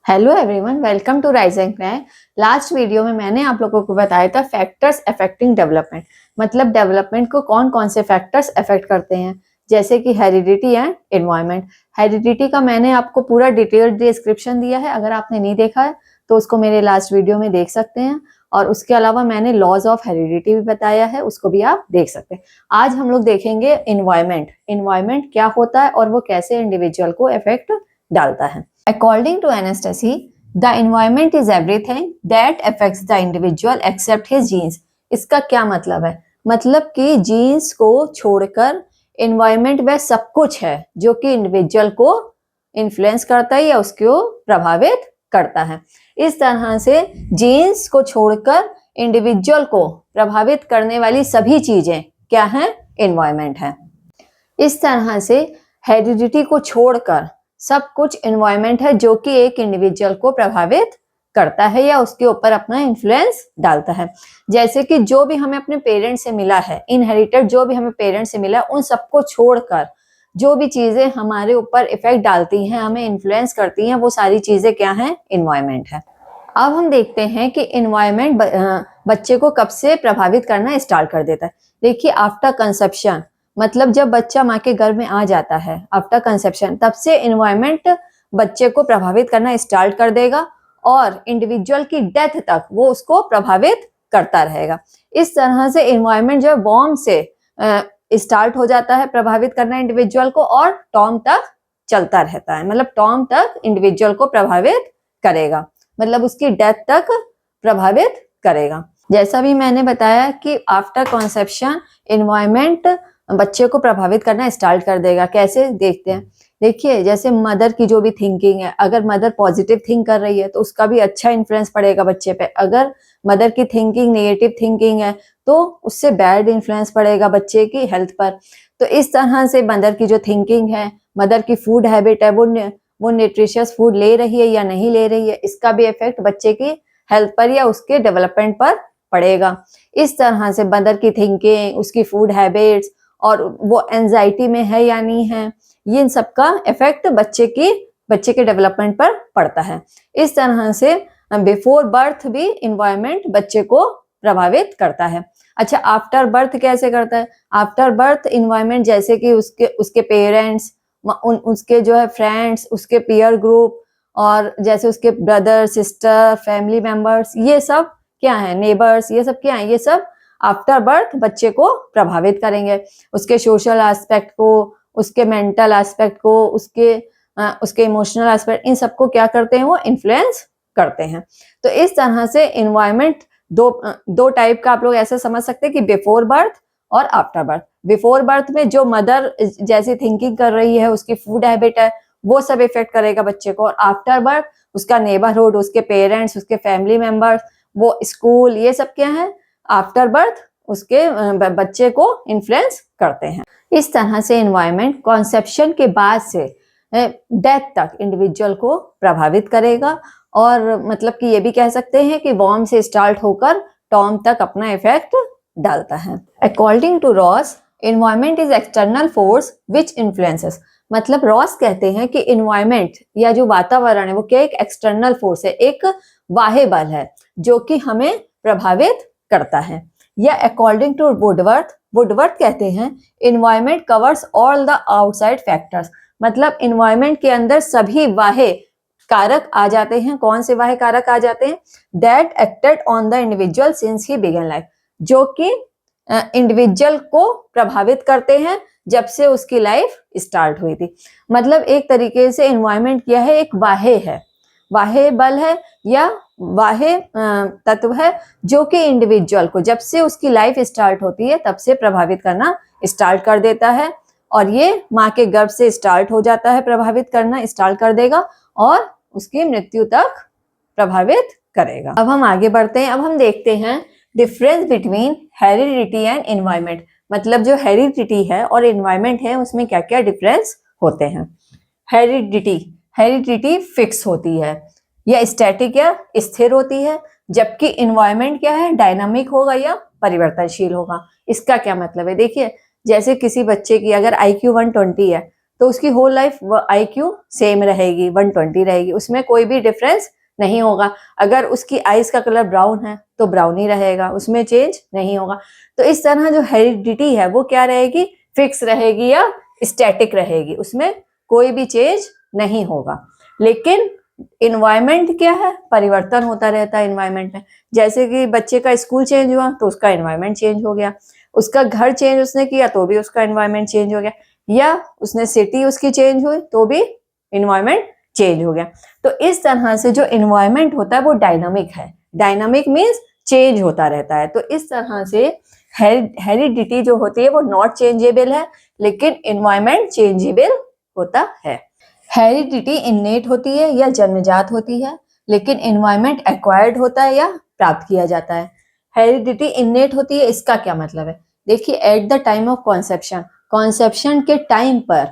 Hello everyone, welcome to rise and cry. Last video में मैंने आप लोगों को बताया था फैक्टर्स अफेक्टिंग डेवलपमेंट, मतलब डेवलपमेंट को कौन कौन से फैक्टर्स अफेक्ट करते हैं, जैसे कि हेरिडिटी एंड एनवायरनमेंट। हेरिडिटी का मैंने आपको पूरा डिटेल्ड डिस्क्रिप्शन दिया है, अगर आपने नहीं देखा है तो उसको मेरे लास्ट वीडियो में देख सकते हैं। और उसके अलावा मैंने लॉज ऑफ हेरिडिटी भी बताया है, उसको भी आप देख सकते हैं। आज हम लोग देखेंगे एनवायरनमेंट। एनवायरनमेंट क्या होता है और वो कैसे इंडिविजुअल को इफेक्ट डालता है। According to Anastasia, the environment is everything that affects the individual except his genes. इसका क्या मतलब है? मतलब कि जीन्स को छोड़कर environment वह सब कुछ है जो कि इंडिविजुअल को इन्फ्लुएंस करता है या उसको प्रभावित करता है। इस तरह से जीन्स को छोड़कर इंडिविजुअल को प्रभावित करने वाली सभी चीजें क्या हैं? एनवायरनमेंट है। इस तरह से हेरिडिटी को छोड़कर सब कुछ एनवायरनमेंट है जो कि एक इंडिविजुअल को प्रभावित करता है या उसके ऊपर अपना इन्फ्लुएंस डालता है। जैसे कि जो भी हमें अपने पेरेंट्स से मिला है, इनहेरिटेड जो भी हमें पेरेंट्स से मिला, उन सबको छोड़कर जो भी चीजें हमारे ऊपर इफेक्ट डालती हैं, हमें इन्फ्लुएंस करती हैं, वो सारी चीजें क्या हैं? एनवायरनमेंट है। अब हम देखते हैं कि एनवायरनमेंट बच्चे को कब से प्रभावित करना स्टार्ट कर देता है। देखिए, आफ्टर कंसेप्शन, मतलब जब बच्चा माँ के गर्भ में आ जाता है, आफ्टर कंसेप्शन, तब से एनवायरनमेंट बच्चे को प्रभावित करना स्टार्ट कर देगा और इंडिविजुअल की डेथ तक वो उसको प्रभावित करता रहेगा। इस तरह से एनवायरनमेंट जो है बॉर्न से स्टार्ट हो जाता है प्रभावित करना इंडिविजुअल को और टॉम तक चलता रहता है। मतलब टॉम तक इंडिविजुअल को प्रभावित करेगा, मतलब उसकी डेथ तक प्रभावित करेगा। जैसा भी मैंने बताया कि आफ्टर कॉन्सेप्शन एनवायरनमेंट बच्चे को प्रभावित करना स्टार्ट कर देगा। कैसे? देखते हैं। देखिए, जैसे मदर की जो भी थिंकिंग है, अगर मदर पॉजिटिव थिंक कर रही है तो उसका भी अच्छा इन्फ्लुएंस पड़ेगा बच्चे पे। अगर मदर की थिंकिंग नेगेटिव थिंकिंग है तो उससे बैड इन्फ्लुएंस पड़ेगा बच्चे की हेल्थ पर। तो इस तरह से मदर की जो थिंकिंग है, मदर की फूड हैबिट है, वो न्यूट्रिशियस फूड ले रही है या नहीं ले रही है, इसका भी इफेक्ट बच्चे की हेल्थ पर या उसके डेवलपमेंट पर पड़ेगा। इस तरह से मदर की थिंकिंग, उसकी फूड हैबिट्स और वो एंजाइटी में है या नहीं है, ये इन सब का इफेक्ट बच्चे के डेवलपमेंट पर पड़ता है। इस तरह से बिफोर बर्थ भी इन्वायरमेंट बच्चे को प्रभावित करता है। अच्छा, आफ्टर बर्थ कैसे करता है? आफ्टर बर्थ इन्वायरमेंट, जैसे कि उसके पेरेंट्स, उसके जो है फ्रेंड्स, उसके पीयर ग्रुप, और जैसे उसके ब्रदर सिस्टर, फैमिली मेंबर्स, ये सब क्या है? नेबर्स, ये सब क्या है? ये सब आफ्टर बर्थ बच्चे को प्रभावित करेंगे। उसके सोशल एस्पेक्ट को, उसके मेंटल एस्पेक्ट को, उसके इमोशनल एस्पेक्ट, इन सबको क्या करते हैं? वो इन्फ्लुएंस करते हैं। तो इस तरह से एनवायरनमेंट दो टाइप का आप लोग ऐसे समझ सकते हैं कि बिफोर बर्थ और आफ्टर बर्थ। बिफोर बर्थ में जो मदर जैसी थिंकिंग कर रही है, उसकी फूड हैबिट है, वो सब इफेक्ट करेगा बच्चे को। और आफ्टर बर्थ उसका नेबरहुड, उसके पेरेंट्स, उसके फैमिली मेंबर्स, वो स्कूल, ये सब क्या है? आफ्टर बर्थ उसके बच्चे को इन्फ्लुएंस करते हैं। इस तरह से एनवायरनमेंट कॉन्सेप्शन के बाद से डेथ तक इंडिविजुअल को प्रभावित करेगा। और मतलब कि ये भी कह सकते हैं कि बॉर्न से स्टार्ट होकर टॉम तक अपना इफेक्ट डालता है। According to Ross, environment is external force which influences. मतलब रॉस कहते हैं कि एनवायरनमेंट या जो वातावरण है वो क्या? एक एक्सटर्नल फोर्स है, एक बाह्य बल है जो कि हमें प्रभावित करता है। या अकॉर्डिंग टू वुडवर्थ कहते हैं environment covers all the outside factors. मतलब एनवायरनमेंट के अंदर सभी बाह्य कारक आ जाते हैं। कौन से बाह्य कारक आ जाते हैं? That acted on the individual since he began life, जो कि इंडिविजुअल को प्रभावित करते हैं जब से उसकी लाइफ स्टार्ट हुई थी। मतलब एक तरीके से एनवायरनमेंट क्या है? एक बाह्य है, बाह्य बल है या बाह्य तत्व है जो कि इंडिविजुअल को जब से उसकी लाइफ स्टार्ट होती है तब से प्रभावित करना स्टार्ट कर देता है। और ये माँ के गर्भ से स्टार्ट हो जाता है, प्रभावित करना स्टार्ट कर देगा और उसकी मृत्यु तक प्रभावित करेगा। अब हम आगे बढ़ते हैं। अब हम देखते हैं difference between heredity and environment. मतलब जो हेरिडिटी है और एनवायरनमेंट है उसमें क्या क्या डिफरेंस होते हैं। हेरिडिटी फिक्स होती है या स्टैटिक या स्थिर होती है, जबकि एनवायरनमेंट क्या है? डायनामिक होगा या परिवर्तनशील होगा। इसका क्या मतलब है? देखिए, जैसे किसी बच्चे की अगर IQ 120 है तो उसकी होल लाइफ IQ सेम रहेगी, 120 रहेगी, उसमें कोई भी डिफरेंस नहीं होगा। अगर उसकी आईज का कलर ब्राउन है तो ब्राउन ही रहेगा, उसमें चेंज नहीं होगा। तो इस तरह जो हेरिडिटी है वो क्या रहेगी, फिक्स रहेगी या स्टैटिक रहेगी, उसमें कोई भी चेंज नहीं होगा। लेकिन इन्वायरमेंट क्या है, परिवर्तन होता रहता है इन्वायरमेंट में। जैसे कि बच्चे का स्कूल चेंज हुआ तो उसका इन्वायरमेंट चेंज हो गया, उसका घर चेंज उसने किया तो भी उसका इन्वायरमेंट चेंज हो गया, या उसने सिटी उसकी चेंज हुई तो भी इन्वायरमेंट चेंज हो गया। तो इस तरह से जो इन्वायरमेंट होता है वो डायनामिक है। डायनामिक मीन्स चेंज होता रहता है। तो इस तरह से हेरिडिटी जो होती है वो नॉट चेंजेबल है, लेकिन इन्वायरमेंट चेंजेबल होता है। हेरिडिटी इन्नेट होती है या जन्मजात होती है, लेकिन इन्वायरमेंट एक्वायर्ड होता है या प्राप्त किया जाता है। हेरिडिटी इन्नेट होती है, इसका क्या मतलब है? देखिए, at the time of conception, conception के टाइम पर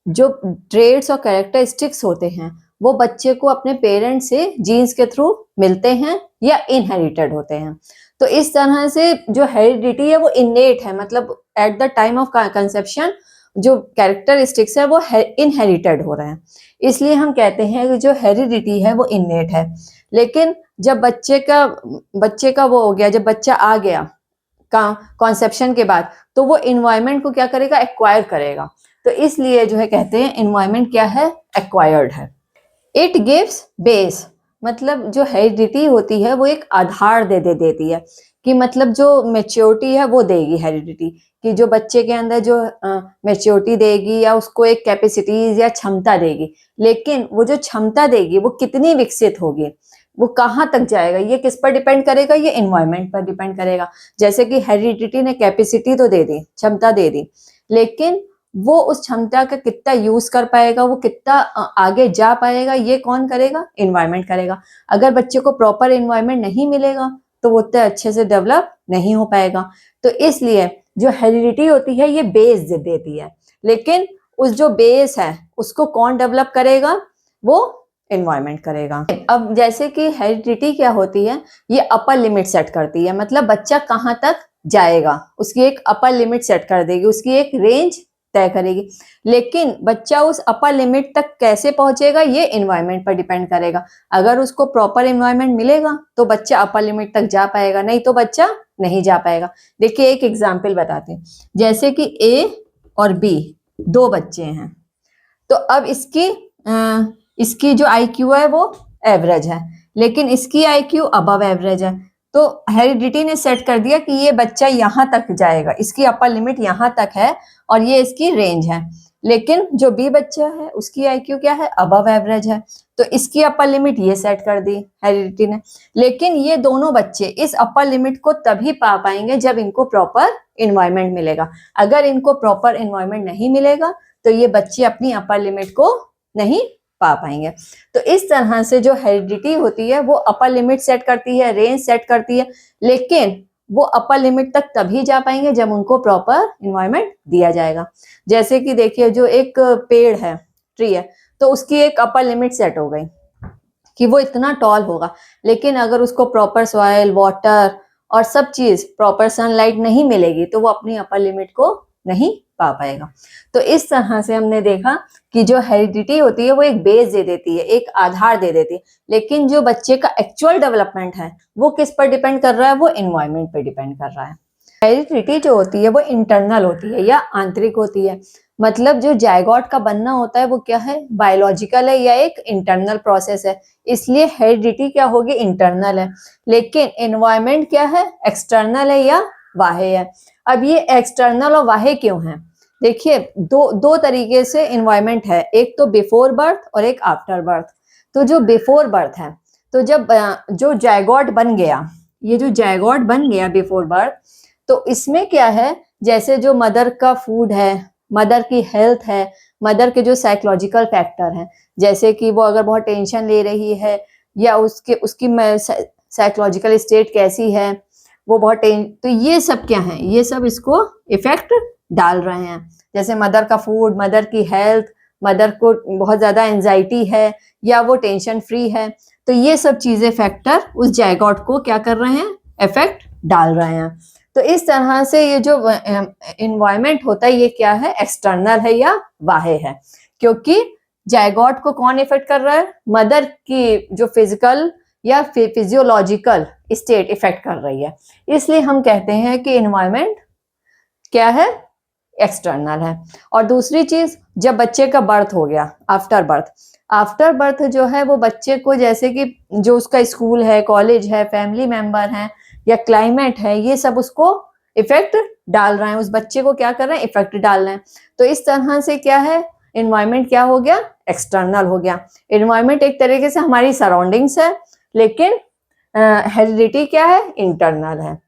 जो ट्रेड्स और कैरेक्टरिस्टिक्स होते हैं वो बच्चे को अपने पेरेंट्स से जीन्स के थ्रू मिलते हैं या इनहेरिटेड होते हैं। तो इस तरह से जो हेरिडिटी है वो इन्नेट है, मतलब at the time of conception जो कैरेक्टरिस्टिक्स है वो इनहेरिटेड हो रहे हैं, इसलिए हम कहते हैं कि जो हेरिडिटी है वो इन्नेट है। लेकिन जब बच्चे का वो हो गया, जब बच्चा आ गया कॉन्सेप्शन के बाद, तो वो इन्वायरमेंट को क्या करेगा, एक्वायर करेगा। तो इसलिए जो है कहते हैं इन्वायरमेंट क्या है, एक्वायर्ड है। इट गिव्स बेस, मतलब जो हेरिडिटी होती है वो एक आधार देती है, कि मतलब जो मेच्योरिटी है वो देगी हेरिडिटी, कि जो बच्चे के अंदर जो मेच्योरिटी देगी या उसको एक कैपेसिटीज या क्षमता देगी। लेकिन वो जो क्षमता देगी वो कितनी विकसित होगी, वो कहाँ तक जाएगा, ये किस पर डिपेंड करेगा, ये इन्वायरमेंट पर डिपेंड करेगा। जैसे कि हेरिडिटी ने कैपेसिटी तो दे दी, क्षमता दे दी, लेकिन वो उस क्षमता का कितना यूज कर पाएगा, वो कितना आगे जा पाएगा, ये कौन करेगा, इन्वायरमेंट करेगा। अगर बच्चे को प्रॉपर इन्वायरमेंट नहीं मिलेगा तो वो उतना अच्छे से डेवलप नहीं हो पाएगा। तो इसलिए जो हेरिडिटी होती है ये बेस देती है, लेकिन उस जो बेस है उसको कौन डेवलप करेगा, वो इन्वायरमेंट करेगा। अब जैसे कि हेरिडिटी क्या होती है, ये अपर लिमिट सेट करती है, मतलब बच्चा कहाँ तक जाएगा उसकी एक अपर लिमिट सेट कर देगी, उसकी एक रेंज तय करेगी। लेकिन बच्चा उस अपर लिमिट तक कैसे पहुंचेगा ये इन्वायरमेंट पर डिपेंड करेगा। अगर उसको प्रॉपर इन्वायरमेंट मिलेगा तो बच्चा अपर लिमिट तक जा पाएगा, नहीं तो बच्चा नहीं जा पाएगा। देखिए एक एग्जाम्पल बताते हैं, जैसे कि A और B दो बच्चे हैं, तो अब इसकी जो IQ है वो एवरेज है, लेकिन इसकी IQ अबव एवरेज है। तो हेरिडिटी ने सेट कर दिया कि ये बच्चा यहाँ तक जाएगा, इसकी अपर लिमिट यहाँ तक है और ये इसकी रेंज है। लेकिन जो B बच्चा है उसकी IQ क्या है, अबव एवरेज है, तो इसकी अपर लिमिट ये सेट कर दी हेरिडिटी ने। लेकिन ये दोनों बच्चे इस अपर लिमिट को तभी पा पाएंगे जब इनको प्रॉपर इन्वायरमेंट मिलेगा। अगर इनको प्रॉपर इन्वायरमेंट नहीं मिलेगा तो ये बच्चे अपनी अपर लिमिट को नहीं पा पाएंगे। तो इस तरह से जो हेरिडिटी होती है वो अपर लिमिट सेट करती है, रेंज सेट करती है, लेकिन वो अपर लिमिट तक तभी जा पाएंगे जब उनको प्रॉपर इन्वायरमेंट दिया जाएगा। जैसे कि देखिए जो एक पेड़ है, ट्री है, तो उसकी एक अपर लिमिट सेट हो गई कि वो इतना टॉल होगा, लेकिन अगर उसको प्रॉपर सॉइल, वाटर और सब चीज, प्रॉपर सनलाइट नहीं मिलेगी तो वो अपनी अपर लिमिट को नहीं पा पाएगा। तो इस तरह से हमने देखा कि जो हेरिडिटी होती है वो एक बेस दे देती है, एक आधार दे देती है, लेकिन जो बच्चे का एक्चुअल डेवलपमेंट है वो किस पर डिपेंड कर रहा है, वो इन्वायरमेंट पर डिपेंड कर रहा है। हेरिडिटी जो होती है वो इंटरनल होती है या आंतरिक होती है, मतलब जो जायगोट का बनना होता है वो क्या है, बायोलॉजिकल है या एक इंटरनल प्रोसेस है, इसलिए हेरिडिटी क्या होगी, इंटरनल है। लेकिन एनवायरनमेंट क्या है, एक्सटर्नल है या बाह्य है। अब ये एक्सटर्नल और बाह्य क्यों है, देखिए दो तरीके से एनवायरनमेंट है, एक तो बिफोर बर्थ और एक आफ्टर बर्थ। तो जो बिफोर बर्थ है, तो जब जो जायगोट बन गया, ये जो जायगोट बन गया बिफोर बर्थ, तो इसमें क्या है, जैसे जो मदर का फूड है, मदर की हेल्थ है, मदर के जो साइकोलॉजिकल फैक्टर हैं, जैसे कि वो अगर बहुत टेंशन ले रही है या उसकी साइकोलॉजिकल स्टेट कैसी है, वो बहुत तो ये सब क्या है, ये सब इसको इफेक्ट डाल रहे हैं। जैसे मदर का फूड, मदर की हेल्थ, मदर को बहुत ज्यादा एंजाइटी है या वो टेंशन फ्री है, तो ये सब चीजें फैक्टर उस जायगोट को क्या कर रहे हैं, इफेक्ट डाल रहे हैं। तो इस तरह से ये जो इन्वायरमेंट होता है ये क्या है, एक्सटर्नल है या बाह्य है, क्योंकि जायगोट को कौन इफेक्ट कर रहा है, मदर की जो फिजिकल या फिजियोलॉजिकल स्टेट इफेक्ट कर रही है, इसलिए हम कहते हैं कि इन्वायरमेंट क्या है, एक्सटर्नल है। और दूसरी चीज, जब बच्चे का बर्थ हो गया, आफ्टर बर्थ जो है वो बच्चे को, जैसे कि जो उसका स्कूल है, कॉलेज है, फैमिली मेंबर है या क्लाइमेट है, ये सब उसको इफेक्ट डाल रहे हैं, उस बच्चे को क्या कर रहे हैं, इफेक्ट डाल रहे हैं। तो इस तरह से क्या है, इन्वायरमेंट क्या हो गया, एक्सटर्नल हो गया। इन्वायरमेंट एक तरीके से हमारी सराउंडिंग्स है, लेकिन हेरिडिटी क्या है, इंटरनल है।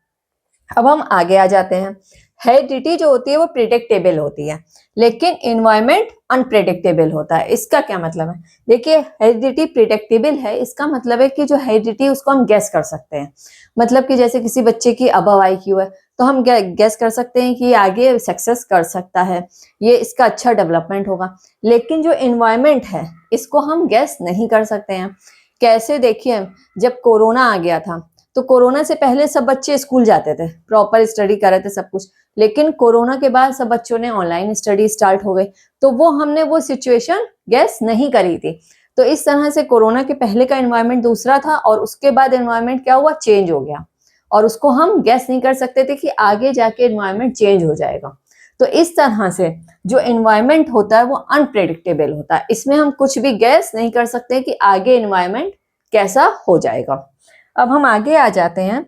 अब हम आगे आ जाते हैं। हेरिडिटी जो होती है वो प्रिडिक्टेबल होती है, लेकिन इन्वायरमेंट अनप्रिडिक्टेबल होता है। इसका क्या मतलब है, देखिए हेरिडिटी प्रिडिक्टेबल है, इसका मतलब है कि जो हेरिडिटी उसको हम गेस कर सकते हैं। मतलब कि जैसे किसी बच्चे की अबव IQ है, तो हम गेस कर सकते हैं कि ये आगे सक्सेस कर सकता है, ये इसका अच्छा डेवलपमेंट होगा। लेकिन जो इन्वायरमेंट है इसको हम गेस नहीं कर सकते हैं। कैसे, देखिए जब कोरोना आ गया था, तो कोरोना से पहले सब बच्चे स्कूल जाते थे, प्रॉपर स्टडी कर रहे थे सब कुछ, लेकिन कोरोना के बाद सब बच्चों ने ऑनलाइन स्टडी स्टार्ट हो गई, तो वो हमने वो सिचुएशन गेस नहीं करी थी। तो इस तरह से कोरोना के पहले का एनवायरनमेंट दूसरा था और उसके बाद एनवायरनमेंट क्या हुआ, चेंज हो गया, और उसको हम गेस नहीं कर सकते थे कि आगे जाके एनवायरनमेंट चेंज हो जाएगा। तो इस तरह से जो एनवायरनमेंट होता है वो अनप्रेडिक्टेबल होता है, इसमें हम कुछ भी गेस नहीं कर सकते कि आगे एनवायरनमेंट कैसा हो जाएगा। अब हम आगे आ जाते हैं।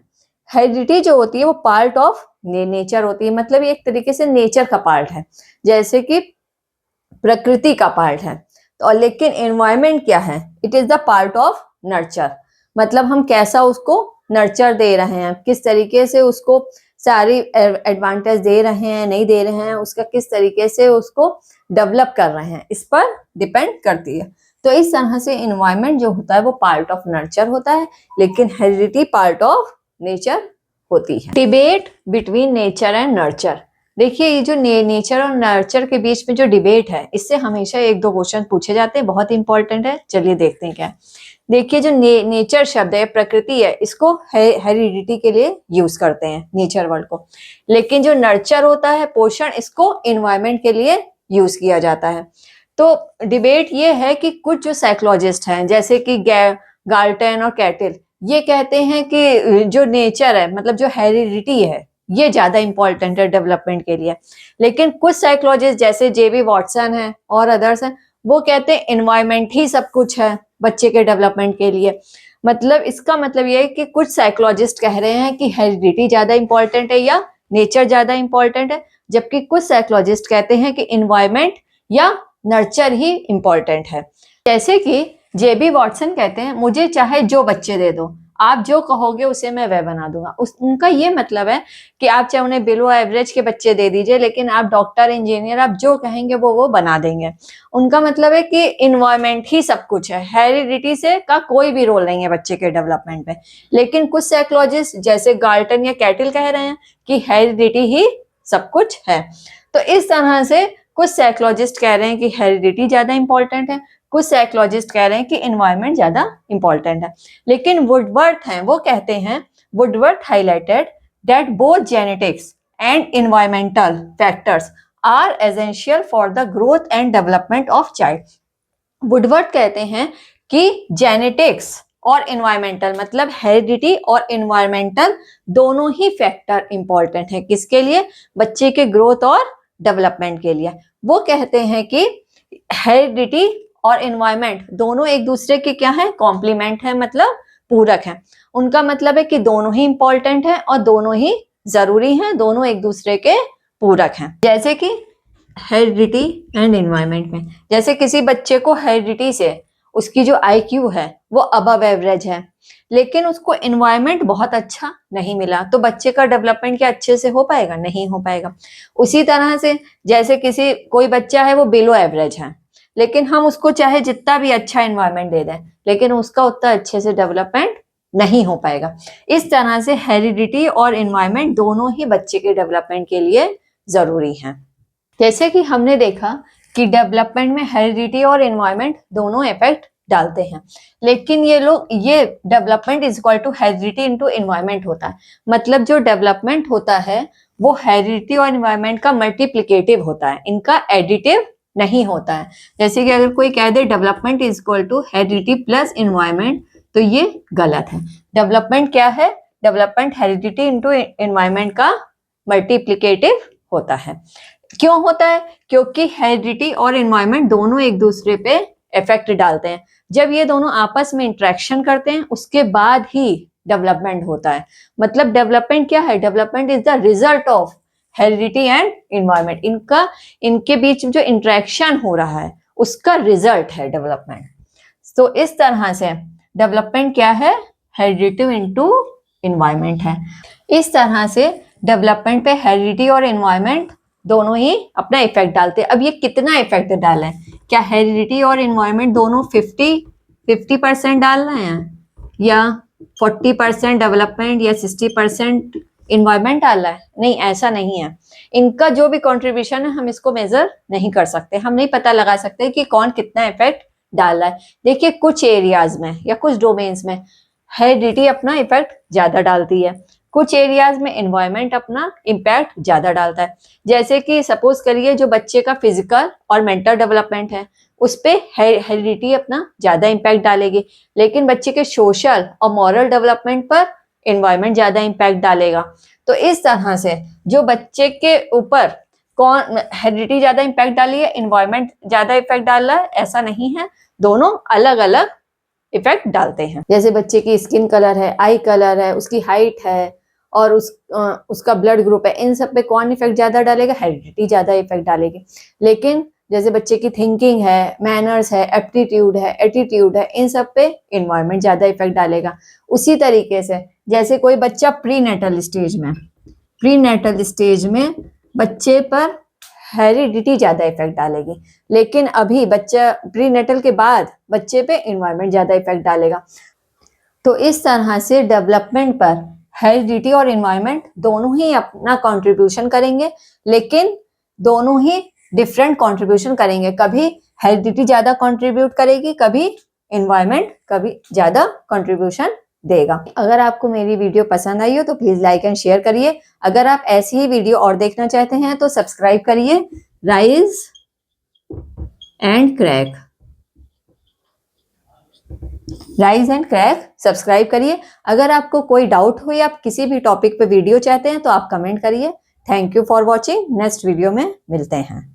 हेरिडिटी जो होती है वो पार्ट ऑफ नेचर होती है, मतलब ये एक तरीके से नेचर का पार्ट है, जैसे कि प्रकृति का पार्ट है। तो लेकिन एनवायरनमेंट क्या है, it is the part of nurture, मतलब हम कैसा उसको नर्चर दे रहे हैं, किस तरीके से उसको सारी एडवांटेज दे रहे हैं, नहीं दे रहे हैं, उसका किस तरीके से उसको डेवलप कर रहे हैं, इस पर डिपेंड करती है। तो इस तरह से एनवायरनमेंट जो होता है वो पार्ट ऑफ नर्चर होता है, लेकिन हेरिडिटी पार्ट ऑफ नेचर होती है। Debate between nature and nurture, देखिए ये जो नेचर और नर्चर के बीच में जो डिबेट है, इससे हमेशा एक दो क्वेश्चन पूछे जाते हैं, बहुत इंपॉर्टेंट है। चलिए देखते हैं क्या है। देखिए जो नेचर शब्द है, प्रकृति है, इसको हेरिडिटी के लिए यूज करते हैं, नेचर वर्ड को। लेकिन जो नर्चर होता है, पोषण, इसको एनवायरनमेंट के लिए यूज किया जाता है। तो डिबेट ये है कि कुछ जो साइकोलॉजिस्ट हैं, जैसे कि गार्टन और कैटिल, ये कहते हैं कि जो नेचर है, मतलब जो हेरिडिटी है, ये ज्यादा इंपॉर्टेंट है डेवलपमेंट के लिए। लेकिन कुछ साइकोलॉजिस्ट जैसे JB वॉटसन है और अदर्स हैं, वो कहते हैं एनवायरनमेंट ही सब कुछ है बच्चे के डेवलपमेंट के लिए। मतलब इसका मतलब ये है कि कुछ साइकोलॉजिस्ट कह रहे हैं कि हेरिडिटी ज्यादा इंपॉर्टेंट है या नेचर ज्यादा इंपॉर्टेंट है, जबकि कुछ साइकोलॉजिस्ट कहते हैं कि एनवायरनमेंट या नर्चर ही इंपॉर्टेंट है। जैसे कि JB वॉटसन कहते हैं, मुझे चाहे जो बच्चे दे दो, आप जो कहोगे उसे मैं वह बना दूंगा। उनका ये मतलब है कि आप चाहे उन्हें बिलो एवरेज के बच्चे दे दीजिए, लेकिन आप डॉक्टर, इंजीनियर, आप जो कहेंगे वो बना देंगे। उनका मतलब है कि इन्वायरमेंट ही सब कुछ है, हेरिडिटी से का कोई भी रोल नहीं है बच्चे के डेवलपमेंट में। लेकिन कुछ साइकोलॉजिस्ट जैसे गार्टन या कैटिल कह रहे हैं कि हेरिडिटी ही सब कुछ है। तो इस तरह से कुछ साइकोलॉजिस्ट कह रहे हैं कि हेरिडिटी ज्यादा इंपॉर्टेंट है, कुछ साइकोलॉजिस्ट कह रहे हैं कि एनवायरनमेंट ज्यादा इंपॉर्टेंट है। लेकिन वुडवर्थ हैं, वो कहते हैं, Woodworth highlighted that both genetics and environmental factors are essential for the growth and development of child. Woodworth कहते हैं कि जेनेटिक्स और एनवायरमेंटल, मतलब हेरिडिटी और एनवायरमेंटल दोनों ही फैक्टर इंपॉर्टेंट है, किसके लिए, बच्चे के ग्रोथ और डेवलपमेंट के लिए। वो कहते हैं कि हेरिडिटी और एनवायरनमेंट दोनों एक दूसरे के क्या है, कॉम्प्लीमेंट है, मतलब पूरक है। उनका मतलब है कि दोनों ही इंपॉर्टेंट है और दोनों ही जरूरी हैं, दोनों एक दूसरे के पूरक हैं। जैसे कि हेरिडिटी एंड एनवायरनमेंट में, जैसे किसी बच्चे को हेरिडिटी से उसकी जो IQ है वो अबव एवरेज है, लेकिन उसको एनवायरनमेंट बहुत अच्छा नहीं मिला, तो बच्चे का डेवलपमेंट क्या अच्छे से हो पाएगा, नहीं हो पाएगा। उसी तरह से जैसे कोई बच्चा है वो बिलो एवरेज है, लेकिन हम उसको चाहे जितना भी अच्छा एनवायरनमेंट दे दें, लेकिन उसका उतना अच्छे से डेवलपमेंट नहीं हो पाएगा। इस तरह से हेरिडिटी और एनवायरनमेंट दोनों ही बच्चे के डेवलपमेंट के लिए जरूरी हैं। जैसे कि हमने देखा कि डेवलपमेंट में हेरिडिटी और एनवायरनमेंट दोनों इफेक्ट डालते हैं। लेकिन ये development is equal to heredity into environment होता है। मतलब जो डेवलपमेंट होता है वो हेरिडिटी और एनवायरनमेंट का मल्टीप्लिकेटिव होता है, इनका एडिटिव नहीं होता है। जैसे कि अगर कोई कह दे development is equal to heredity plus environment, तो ये गलत है। डेवलपमेंट क्या है? डेवलपमेंट हेरिडिटी इनटू एनवायरनमेंट का मल्टीप्लिकेटिव होता है। क्यों होता है? क्योंकि हेरिडिटी और एनवायरनमेंट दोनों एक दूसरे पे इफेक्ट डालते हैं। जब ये दोनों आपस में इंटरेक्शन करते हैं उसके बाद ही डेवलपमेंट होता है। मतलब डेवलपमेंट क्या है? Development is the result of heredity and environment, इनके बीच जो इंटरेक्शन हो रहा है उसका रिजल्ट है डेवलपमेंट। तो इस तरह से डेवलपमेंट क्या है? हेरिडिटी इनटू एनवायरनमेंट है। इस तरह से डेवलपमेंट पे हेरिडिटी और एनवायरनमेंट दोनों ही अपना इफेक्ट डालते हैं। अब ये कितना इफेक्ट डालें? क्या हेरिडिटी और एनवायरनमेंट दोनों 50% डाल रहे हैं, या 40% डेवलपमेंट या 60% एनवायरनमेंट डाल रहा है? नहीं, ऐसा नहीं है। इनका जो भी कंट्रीब्यूशन है हम इसको मेजर नहीं कर सकते, हम नहीं पता लगा सकते कि कौन कितना इफेक्ट डाल रहा है। देखिए कुछ एरियाज में या कुछ डोमेन्स में हेरिडिटी अपना इफेक्ट ज्यादा डालती है, कुछ एरियाज में एनवायरनमेंट अपना इम्पैक्ट ज्यादा डालता है। जैसे कि सपोज करिए जो बच्चे का फिजिकल और मेंटल डेवलपमेंट है उस पे हेरिडिटी अपना ज्यादा इम्पैक्ट डालेगी, लेकिन बच्चे के सोशल और मॉरल डेवलपमेंट पर एनवायरनमेंट ज्यादा इम्पैक्ट डालेगा। तो इस तरह से जो बच्चे के ऊपर कौन हेरिडिटी ज्यादा इम्पैक्ट डाली है, एनवायरनमेंट ज्यादा इफेक्ट डाल रहा है, ऐसा नहीं है, दोनों अलग अलग इफेक्ट डालते हैं। जैसे बच्चे की स्किन कलर है, आई कलर है, उसकी हाइट है और उसका ब्लड ग्रुप है, इन सब पे कौन इफेक्ट ज्यादा डालेगा? हेरिडिटी ज्यादा इफेक्ट डालेगी। लेकिन जैसे बच्चे की थिंकिंग है, मैनर्स है, एप्टीट्यूड है, एटीट्यूड है, इन सब पे एनवायरनमेंट ज्यादा इफेक्ट डालेगा। उसी तरीके से जैसे कोई बच्चा प्रीनेटल स्टेज में बच्चे पर हेरिडिटी ज्यादा इफेक्ट डालेगी, लेकिन अभी बच्चा प्रीनेटल के बाद बच्चे पे एनवायरनमेंट ज्यादा इफेक्ट डालेगा। तो इस तरह से डेवलपमेंट पर हेरिडिटी और एनवायरनमेंट दोनों ही अपना कंट्रीब्यूशन करेंगे, लेकिन दोनों ही डिफरेंट कंट्रीब्यूशन करेंगे। कभी हेरिडिटी ज्यादा कंट्रीब्यूट करेगी, कभी एनवायरनमेंट कभी ज्यादा कंट्रीब्यूशन देगा। अगर आपको मेरी वीडियो पसंद आई हो तो प्लीज लाइक एंड शेयर करिए। अगर आप ऐसी ही वीडियो और देखना चाहते हैं तो सब्सक्राइब करिए राइज एंड क्रैक सब्सक्राइब करिए। अगर आपको कोई डाउट हो या आप किसी भी टॉपिक पे वीडियो चाहते हैं तो आप कमेंट करिए। Thank you for watching. Next video में मिलते हैं।